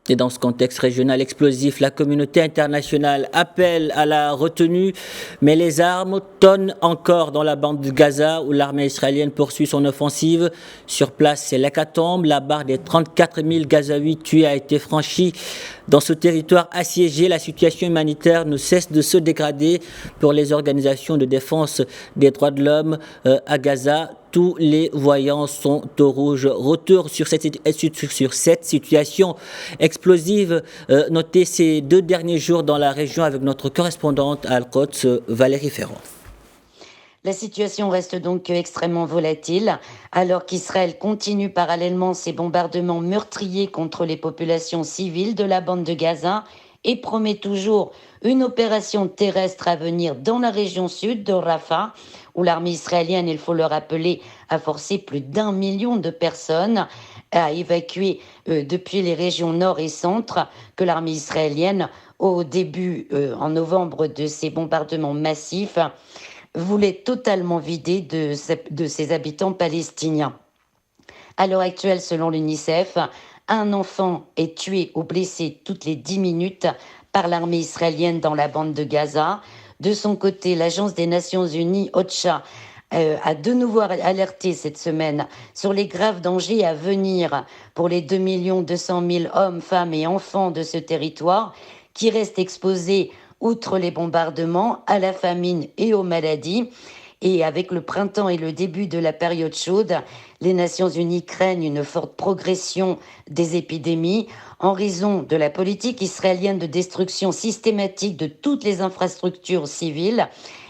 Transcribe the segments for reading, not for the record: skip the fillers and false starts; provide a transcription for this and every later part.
Et dans ce contexte régional explosif, la communauté internationale appelle à la retenue, mais les armes tonnent encore dans la bande de Gaza où l'armée israélienne poursuit son offensive. Sur place, c'est l'hécatombe. La barre des 34 000 Gazaouis tués a été franchie. Dans ce territoire assiégé, la situation humanitaire ne cesse de se dégrader pour les organisations de défense des droits de l'homme à Gaza. Tous les voyants sont au rouge. Retour sur cette situation explosive notée ces 2 derniers jours dans la région avec notre correspondante à Al-Quds, Valérie Ferrand. La situation reste donc extrêmement volatile, alors qu'Israël continue parallèlement ses bombardements meurtriers contre les populations civiles de la bande de Gaza et promet toujours une opération terrestre à venir dans la région sud de Rafah, où l'armée israélienne, il faut le rappeler, a forcé plus d'1 million de personnes à évacuer depuis les régions nord et centre, que l'armée israélienne, au début, en novembre, de ces bombardements massifs, voulait totalement vider de ses habitants palestiniens. À l'heure actuelle, selon l'UNICEF, un enfant est tué ou blessé toutes les 10 minutes par l'armée israélienne dans la bande de Gaza. De son côté, l'agence des Nations Unies, OCHA, a de nouveau alerté cette semaine sur les graves dangers à venir pour les 2 200 000 hommes, femmes et enfants de ce territoire qui restent exposés, outre les bombardements, à la famine et aux maladies. Et avec le printemps et le début de la période chaude, les Nations Unies craignent une forte progression des épidémies en raison de la politique israélienne de destruction systématique de toutes les infrastructures civiles.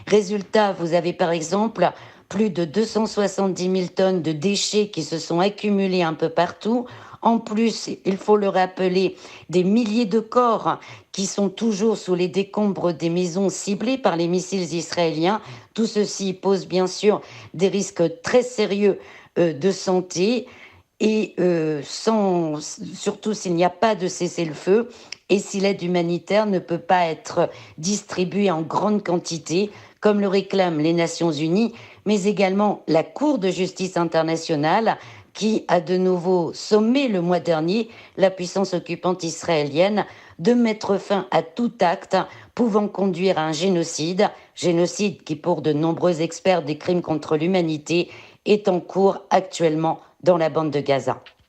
Résultat, vous avez par exemple plus de 270 000 tonnes de déchets qui se sont accumulés un peu partout. En plus, il faut le rappeler, des milliers de corps qui sont toujours sous les décombres des maisons ciblées par les missiles israéliens. Tout ceci pose bien sûr des risques très sérieux de santé et surtout s'il n'y a pas de cessez-le-feu et si l'aide humanitaire ne peut pas être distribuée en grande quantité, comme le réclament les Nations Unies, mais également la Cour de justice internationale qui a de nouveau sommé le mois dernier la puissance occupante israélienne de mettre fin à tout acte pouvant conduire à un génocide qui pour de nombreux experts des crimes contre l'humanité est en cours actuellement dans la bande de Gaza.